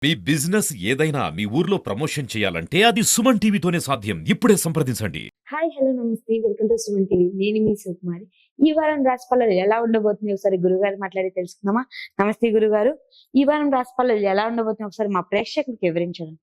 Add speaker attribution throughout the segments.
Speaker 1: మీ business ఏదైనా మీ ఊర్లో promotion చేయాలంటే అది సుమన్ టీవీతోనే సాధ్యం. ఇప్పుడే సంప్రదించండి.
Speaker 2: హాయ్ హలో నమస్తే వెల్కమ్ టు సుమన్ టీవీ. నేను మీ సుకుమారి. ఈ వారం రాశి ఫలాలు ఎలా ఉండబోతున్నాయి ఒకసారి గురుగారు మాట్లాడి తెలుసుకుందామా? నమస్తే గురుగారు. ఈ వారం రాశి ఫలాలు ఎలా ఉండబోతున్నాయి ఒకసారి మా ప్రేక్షకులకు వివరించండి.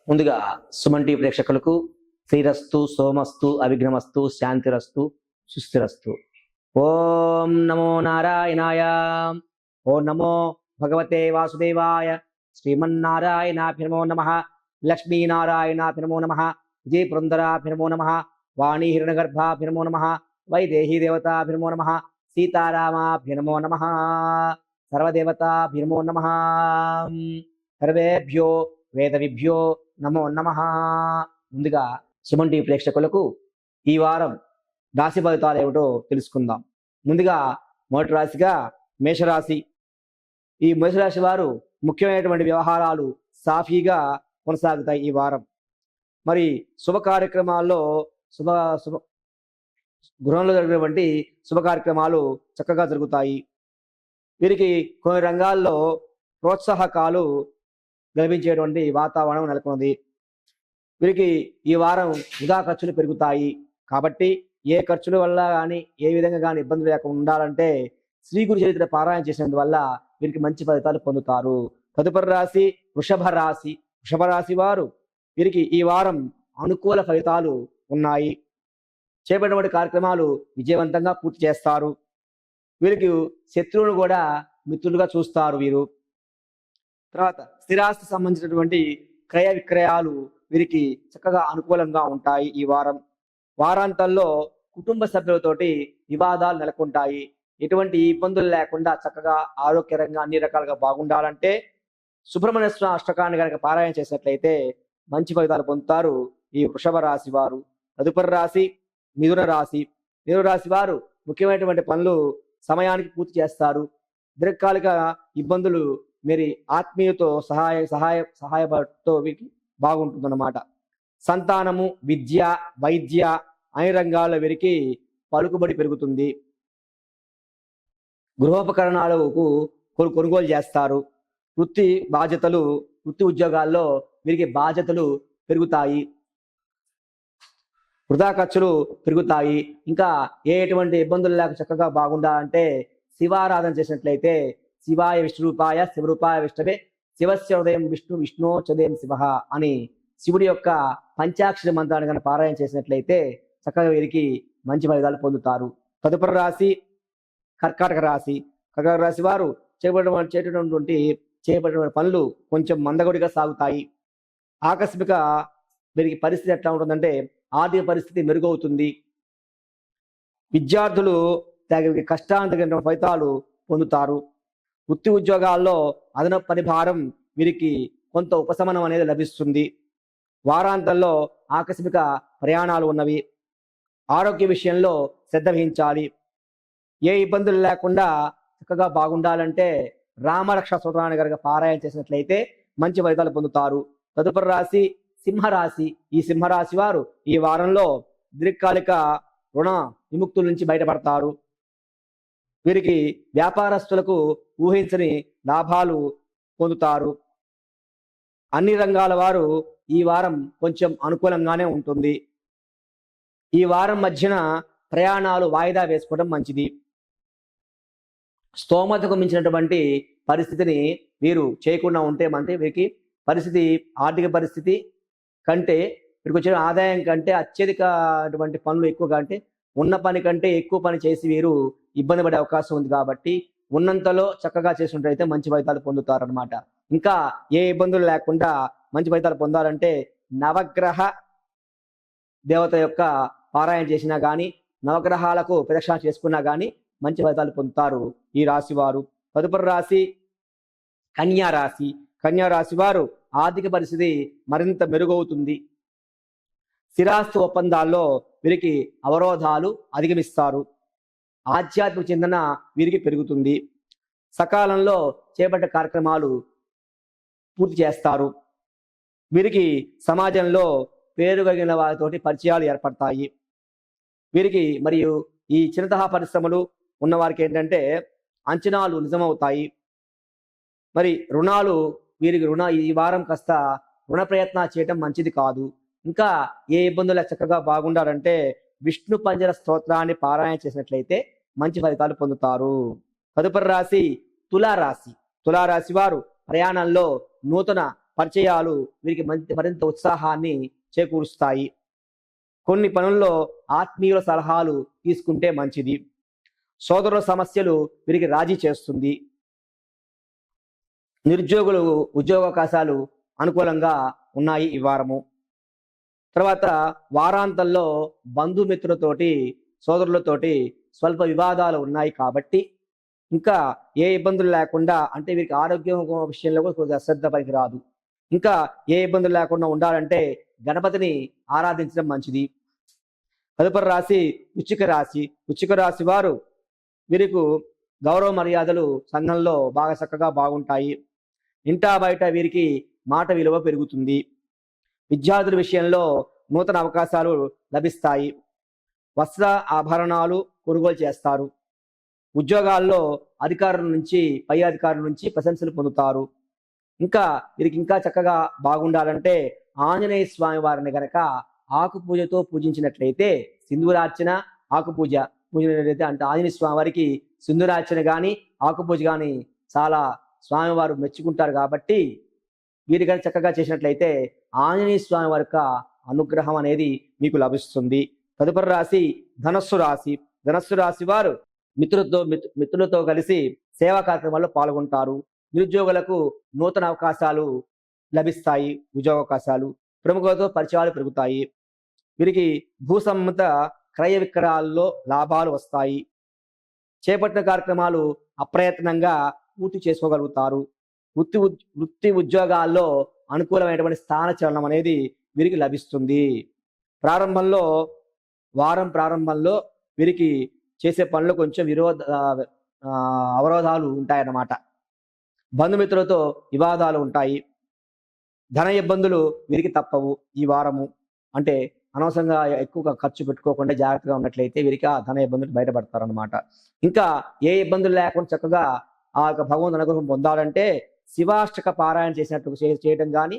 Speaker 3: ముందుగా సుమన్ టీవీ ప్రేక్షకులకు శ్రీరస్తు సోమస్తు అవిఘ్నమస్తు శాంతిరస్తు సుస్థిరస్తు. ఓం నమో నారాయణాయ. ఓం నమో భగవతే వాసుదేవాయ. శ్రీమన్నారాయణాభిర్మో నమః. లక్ష్మీనారాయణాభిర్మో నమః. విజయపురంధరాభిర్మో నమః. వాణీ హిరణగర్భాభిర్మో నమః. వైదేహీ దేవతాభిర్మో నమః. సీతారామాభిర్మో నమః. సర్వదేవతాభిర్మో నమః. సర్వేభ్యో వేదవిభ్యో నమో నమః. ముందుగా సుమన్ టీవీ ప్రేక్షకులకు ఈ వారం రాశి ఫలితాలు ఏమిటో తెలుసుకుందాం. ముందుగా మొదటి రాశిగా మేషరాశి. ఈ మేషరాశి వారు ముఖ్యమైనటువంటి వ్యవహారాలు సాఫీగా కొనసాగుతాయి ఈ వారం. మరి శుభ కార్యక్రమాల్లో శుభ శుభ గృహంలో జరిగినటువంటి శుభ కార్యక్రమాలు చక్కగా జరుగుతాయి. వీరికి కొన్ని రంగాల్లో ప్రోత్సాహకాలు లభించేటువంటి వాతావరణం నెలకొన్నది. వీరికి ఈ వారం వృధా ఖర్చులు పెరుగుతాయి. కాబట్టి ఏ ఖర్చుల వల్ల కానీ ఏ విధంగా కానీ ఇబ్బంది లేకుండా ఉండాలంటే శ్రీ గురు చరిత్ర పారాయణ చేసినందువల్ల వీరికి మంచి ఫలితాలు పొందుతారు. తదుపరి రాశి వృషభ రాశి. వృషభ రాశి వారు వీరికి ఈ వారం అనుకూల ఫలితాలు ఉన్నాయి. చేపట్టినటువంటి కార్యక్రమాలు విజయవంతంగా పూర్తి చేస్తారు. వీరికి శత్రువును కూడా మిత్రులుగా చూస్తారు వీరు. తర్వాత స్థిరాస్తి సంబంధించినటువంటి క్రయ విక్రయాలు వీరికి చక్కగా అనుకూలంగా ఉంటాయి. ఈ వారం వారాంతంలో కుటుంబ సభ్యులతోటి వివాదాలు నెలకొంటాయి. ఎటువంటి ఇబ్బందులు లేకుండా చక్కగా ఆరోగ్యకరంగా అన్ని రకాలుగా బాగుండాలంటే సుబ్రహ్మణ్య స్వామి అష్టకాన్ని కనుక పారాయణ చేసినట్లయితే మంచి ఫలితాలు పొందుతారు ఈ వృషభ రాశి వారు. తదుపరి రాశి మిథున రాశి. మిథున రాశి వారు ముఖ్యమైనటువంటి పనులు సమయానికి పూర్తి చేస్తారు. దీర్ఘకాలిక ఇబ్బందులు మీరు ఆత్మీయతో సహాయపడుతూ వీరికి బాగుంటుందన్నమాట. సంతానము, విద్య, వైద్య అన్ని రంగాల్లో వీరికి పలుకుబడి పెరుగుతుంది. గృహోపకరణాలకు కొనుగోలు చేస్తారు. వృత్తి ఉద్యోగాల్లో వీరికి బాధ్యతలు పెరుగుతాయి. వృధా ఖర్చులు పెరుగుతాయి. ఇంకా ఎటువంటి ఇబ్బందులు లేక చక్కగా బాగుండాలంటే శివారాధన చేసినట్లయితే శివాయ విష్ణురూపాయ శివరూపాయ విష్ణవే శివస్య ఉదయం విష్ణు విష్ణు చోదయం శివ అని శివుడి యొక్క పంచాక్షరి మంత్రాన్ని కనుక పారాయణ చేసినట్లయితే చక్కగా వీరికి మంచి ఫలితాలు పొందుతారు. తదుపరి రాశి కర్కాటక రాశి. కర్కాటక రాశి వారు చేపట్టినటువంటి పనులు కొంచెం మందగొడిగా సాగుతాయి. ఆకస్మిక వీరికి పరిస్థితి ఎట్లా ఉంటుందంటే ఆర్థిక పరిస్థితి మెరుగవుతుంది. విద్యార్థులు తగిన కష్టానికి తగిన ఫలితాలు పొందుతారు. వృత్తి ఉద్యోగాల్లో అదనపు పనిభారం వీరికి కొంత ఉపశమనం అనేది లభిస్తుంది. వారాంతంలో ఆకస్మిక ప్రయాణాలు ఉన్నవి. ఆరోగ్య విషయంలో శ్రద్ధ వహించాలి. ఏ ఇబ్బందులు లేకుండా చక్కగా బాగుండాలంటే రామరక్ష స్తోత్రాన్ని కనుక పారాయణ చేసినట్లయితే మంచి ఫలితాలు పొందుతారు. తదుపరి రాశి సింహరాశి. ఈ సింహరాశి వారు ఈ వారంలో దీర్ఘకాలిక రుణ విముక్తుల నుంచి బయటపడతారు. వీరికి వ్యాపారస్తులకు ఊహించని లాభాలు పొందుతారు. అన్ని రంగాల వారు ఈ వారం కొంచెం అనుకూలంగానే ఉంటుంది. ఈ వారం మధ్యన ప్రయాణాలు వాయిదా వేసుకోవడం మంచిది. స్తోమతకు మించినటువంటి పరిస్థితిని వీరు చేయకుండా ఉంటే వీరికి ఆర్థిక పరిస్థితి కంటే వీరికి వచ్చిన ఆదాయం కంటే అత్యధికటువంటి పనులు ఎక్కువగా అంటే ఉన్న పని కంటే ఎక్కువ పని చేసి వీరు ఇబ్బంది పడే అవకాశం ఉంది. కాబట్టి ఉన్నంతలో చక్కగా చేసినట్లయితే మంచి ఫలితాలు పొందుతారనమాట. ఇంకా ఏ ఇబ్బందులు లేకుండా మంచి ఫలితాలు పొందాలంటే నవగ్రహ దేవత యొక్క పారాయణ చేసినా కానీ నవగ్రహాలకు ప్రదక్షిణ చేసుకున్నా కానీ మంచి ఫలితాలు పొందుతారు ఈ రాశి వారు. తదుపరి రాశి కన్యా రాశి. కన్యా రాశి వారు ఆర్థిక పరిస్థితి మరింత మెరుగవుతుంది. స్థిరాస్తి ఒప్పందాల్లో వీరికి అవరోధాలు అధిగమిస్తారు. ఆధ్యాత్మిక చింతన వీరికి పెరుగుతుంది. సకాలంలో చేపట్టే కార్యక్రమాలు పూర్తి చేస్తారు. వీరికి సమాజంలో పేరు కలిగిన వారితోటి పరిచయాలు ఏర్పడతాయి. వీరికి మరియు ఈ చిన్నతహా పరిశ్రమలు ఉన్నవారికి ఏంటంటే అంచనాలు నిజమవుతాయి. మరి రుణాలు వీరికి ఈ వారం కాస్త రుణ ప్రయత్నాలు చేయటం మంచిది కాదు. ఇంకా ఏ ఇబ్బందులు చక్కగా బాగుండాలంటే విష్ణు పంజర స్తోత్రాన్ని పారాయణ చేసినట్లయితే మంచి ఫలితాలు పొందుతారు. తదుపరి రాశి తులారాశి. తులారాశి వారు ప్రయాణంలో నూతన పరిచయాలు వీరికి మరింత ఉత్సాహాన్ని చేకూరుస్తాయి. కొన్ని పనుల్లో ఆత్మీయుల సలహాలు తీసుకుంటే మంచిది. సోదరుల సమస్యలు వీరికి రాజీ చేస్తుంది. నిరుద్యోగులు ఉద్యోగావకాశాలు అనుకూలంగా ఉన్నాయి ఈ వారము. తర్వాత వారాంతంలో బంధుమిత్రులతోటి సోదరులతోటి స్వల్ప వివాదాలు ఉన్నాయి కాబట్టి ఇంకా ఏ ఇబ్బందులు లేకుండా, అంటే వీరికి ఆరోగ్యం విషయంలో కూడా కొద్దిగా అశ్రద్ధ పనికి రాదు. ఇంకా ఏ ఇబ్బందులు లేకుండా ఉండాలంటే గణపతిని ఆరాధించడం మంచిది. తదుపరి రాశి వృశ్చిక రాశి. వృశ్చిక రాశి వారు వీరికి గౌరవ మర్యాదలు సంఘంలో బాగా చక్కగా బాగుంటాయి. ఇంటా బయట వీరికి మాట విలువ పెరుగుతుంది. విద్యార్థుల విషయంలో నూతన అవకాశాలు లభిస్తాయి. వస్త్ర ఆభరణాలు కొనుగోలు చేస్తారు. ఉద్యోగాల్లో అధికారుల నుంచి పై అధికారుల నుంచి ప్రశంసలు పొందుతారు. ఇంకా వీరికి ఇంకా చక్కగా బాగుండాలంటే ఆంజనేయ స్వామి వారిని గనక ఆకు పూజతో పూజించినట్లయితే, సింధూరార్చన ఆకు పూజ పూజించినట్లయితే, అంటే ఆంజనేయ స్వామి వారికి సింధూరార్చన కానీ ఆకు పూజ కానీ చాలా స్వామివారు మెచ్చుకుంటారు. కాబట్టి వీరి కనుక చక్కగా చేసినట్లయితే ఆంజనేయ స్వామి వారి యొక్క అనుగ్రహం అనేది మీకు లభిస్తుంది. తదుపరి రాశి ధనస్సు రాశి. ధనస్సు రాశి వారు మిత్రులతో కలిసి సేవా కార్యక్రమాల్లో పాల్గొంటారు. నిరుద్యోగులకు నూతన అవకాశాలు లభిస్తాయి. ఉద్యోగ అవకాశాలు, ప్రముఖులతో పరిచయాలు పెరుగుతాయి. వీరికి భూసమ్మత క్రయ విక్రయాల్లో లాభాలు వస్తాయి. చేపట్టిన కార్యక్రమాలు అప్రయత్నంగా పూర్తి చేసుకోగలుగుతారు. వృత్తి ఉద్యోగాల్లో అనుకూలమైనటువంటి స్థాన చలనం అనేది వీరికి లభిస్తుంది. వారం ప్రారంభంలో వీరికి చేసే పనులు కొంచెం అవరోధాలు ఉంటాయన్నమాట. బంధుమిత్రులతో వివాదాలు ఉంటాయి. ధన ఇబ్బందులు వీరికి తప్పవు ఈ వారము. అంటే అనవసరంగా ఎక్కువగా ఖర్చు పెట్టుకోకుండా జాగ్రత్తగా ఉన్నట్లయితే వీరికి ఆ ధన ఇబ్బందులు బయటపడతారనమాట. ఇంకా ఏ ఇబ్బందులు లేకుండా చక్కగా ఆ యొక్క భగవంతుని అనుగ్రహం పొందాలంటే శివాష్టక పారాయణ చేసినట్టు చేయడం కానీ,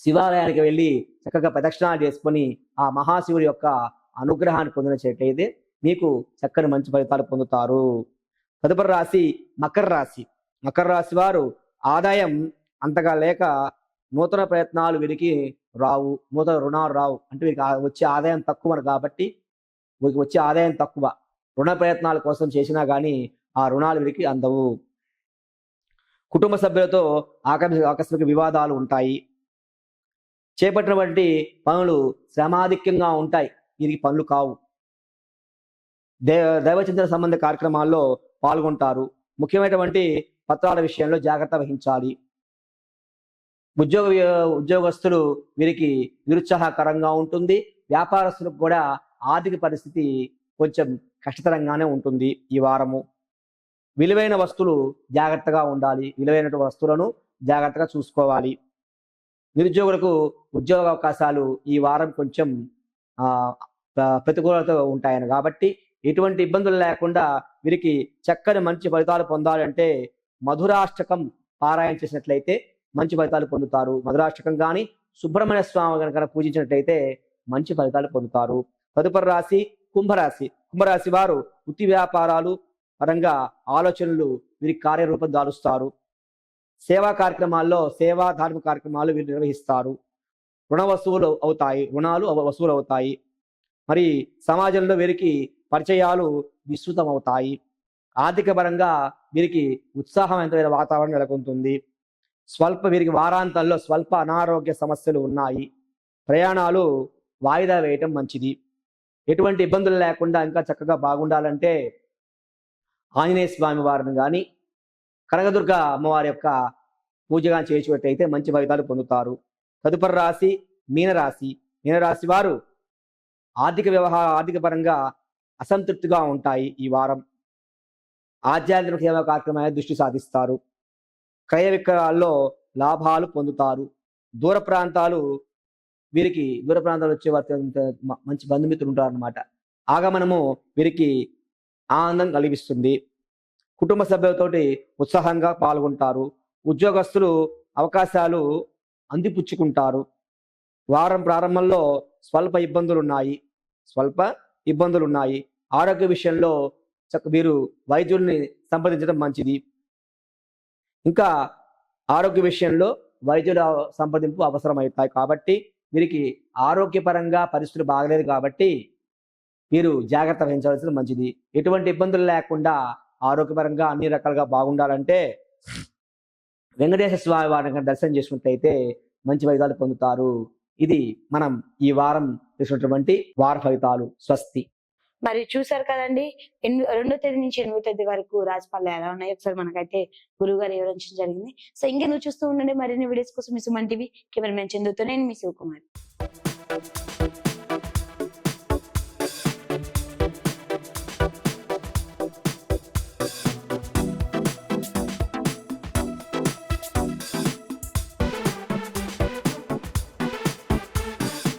Speaker 3: శివాలయానికి వెళ్ళి చక్కగా ప్రదక్షిణాలు చేసుకొని ఆ మహాశివుడి యొక్క అనుగ్రహాన్ని పొందినట్లయితే మీకు చక్కని మంచి ఫలితాలు పొందుతారు. తదుపరి రాశి మకర రాశి. మకర రాశి వారు ఆదాయం అంతగా లేక నూతన ప్రయత్నాలు వీరికి రావు, నూతన రుణాలు రావు. అంటే వీరికి వచ్చే ఆదాయం తక్కువ కాబట్టి, వీరికి వచ్చే ఆదాయం తక్కువ, రుణ ప్రయత్నాల కోసం చేసినా కానీ ఆ రుణాలు వీరికి అందవు. కుటుంబ సభ్యులతో ఆకస్మిక వివాదాలు ఉంటాయి. చేపట్టినటువంటి పనులు శ్రమాధిక్యంగా ఉంటాయి, వీరికి పనులు కావు. దైవచింతన సంబంధ కార్యక్రమాల్లో పాల్గొంటారు. ముఖ్యమైనటువంటి పత్రాల విషయంలో జాగ్రత్త వహించాలి. ఉద్యోగస్తులు వీరికి నిరుత్సాహకరంగా ఉంటుంది. వ్యాపారస్తులకు కూడా ఆర్థిక పరిస్థితి కొంచెం కష్టతరంగానే ఉంటుంది ఈ వారము. విలువైన వస్తువులు జాగ్రత్తగా ఉండాలి. విలువైన వస్తువులను జాగ్రత్తగా చూసుకోవాలి. నిరుద్యోగులకు ఉద్యోగ అవకాశాలు ఈ వారం కొంచెం ప్రతికూలత ఉంటాయని కాబట్టి ఎటువంటి ఇబ్బందులు లేకుండా వీరికి చక్కని మంచి ఫలితాలు పొందాలంటే మధురాష్టకం పారాయణ చేసినట్లయితే మంచి ఫలితాలు పొందుతారు. మధురాష్టకం కానీ సుబ్రహ్మణ్య స్వామి కనుక పూజించినట్లయితే మంచి ఫలితాలు పొందుతారు. తదుపరి రాశి కుంభరాశి. కుంభరాశి వారు వృత్తి వ్యాపారాలు పరంగా ఆలోచనలు వీరికి కార్యరూపం దాలుస్తారు. సేవా కార్యక్రమాల్లో ధార్మిక కార్యక్రమాలు వీరు నిర్వహిస్తారు. రుణాలు వసూలు అవుతాయి. మరి సమాజంలో వీరికి పరిచయాలు విస్తృతం అవుతాయి. ఆర్థిక పరంగా వీరికి ఉత్సాహవంతమైన వాతావరణం నెలకొంటుంది. వీరికి వారాంతంలో స్వల్ప అనారోగ్య సమస్యలు ఉన్నాయి. ప్రయాణాలు వాయిదా వేయటం మంచిది. ఎటువంటి ఇబ్బందులు లేకుండా ఇంకా చక్కగా బాగుండాలంటే ఆంజనేయ స్వామి వారిని కానీ కనకదుర్గ అమ్మవారి యొక్క పూజగా చేసినట్టయితే మంచి ఫలితాలు పొందుతారు. తదుపరి రాశి మీనరాశి. మీనరాశి వారు ఆర్థిక పరంగా అసంతృప్తిగా ఉంటాయి ఈ వారం. ఆధ్యాత్మిక సేవా కార్యక్రమాల దృష్టి సాధిస్తారు. క్రయ విక్రయాల్లో లాభాలు పొందుతారు. దూర ప్రాంతాలు వచ్చే వారి మంచి బంధుమిత్రులు ఉంటారు అన్నమాట. ఆగమనము వీరికి ఆనందం కలిగిస్తుంది. కుటుంబ సభ్యులతోటి ఉత్సాహంగా పాల్గొంటారు. ఉద్యోగస్తులు అవకాశాలు అందిపుచ్చుకుంటారు. వారం ప్రారంభంలో స్వల్ప ఇబ్బందులున్నాయి. ఆరోగ్య విషయంలో మీరు వైద్యుల్ని సంప్రదించడం మంచిది. ఇంకా ఆరోగ్య విషయంలో వైద్యుల సంప్రదింపు అవసరమవుతాయి. కాబట్టి వీరికి ఆరోగ్యపరంగా పరిస్థితులు బాగలేదు కాబట్టి మీరు జాగ్రత్త వహించవలసింది మంచిది. ఎటువంటి ఇబ్బందులు లేకుండా ఆరోగ్యపరంగా అన్ని రకాలుగా బాగుండాలంటే వెంకటేశ్వర స్వామి వారిని దర్శనం చేసుకున్నట్లయితే మంచి ఫలితాలు పొందుతారు. ఇది మనం ఈ వారం తీసుకున్నటువంటి వార ఫలితాలు. స్వస్తి.
Speaker 2: మరి చూసారు కదండి, 2వ తేదీ నుంచి 8వ తేదీ వరకు రాశిఫలాలు ఎలా ఉన్నాయి ఒకసారి మనకైతే గురువు గారు వివరించడం జరిగింది. సో ఇంకా నువ్వు చూస్తూ ఉండండి మరిన్ని వీడియోస్ కోసం మీ సుమన్ టీవీ. కెమెరామెన్ చందుతో నేను మీ శివకుమార్.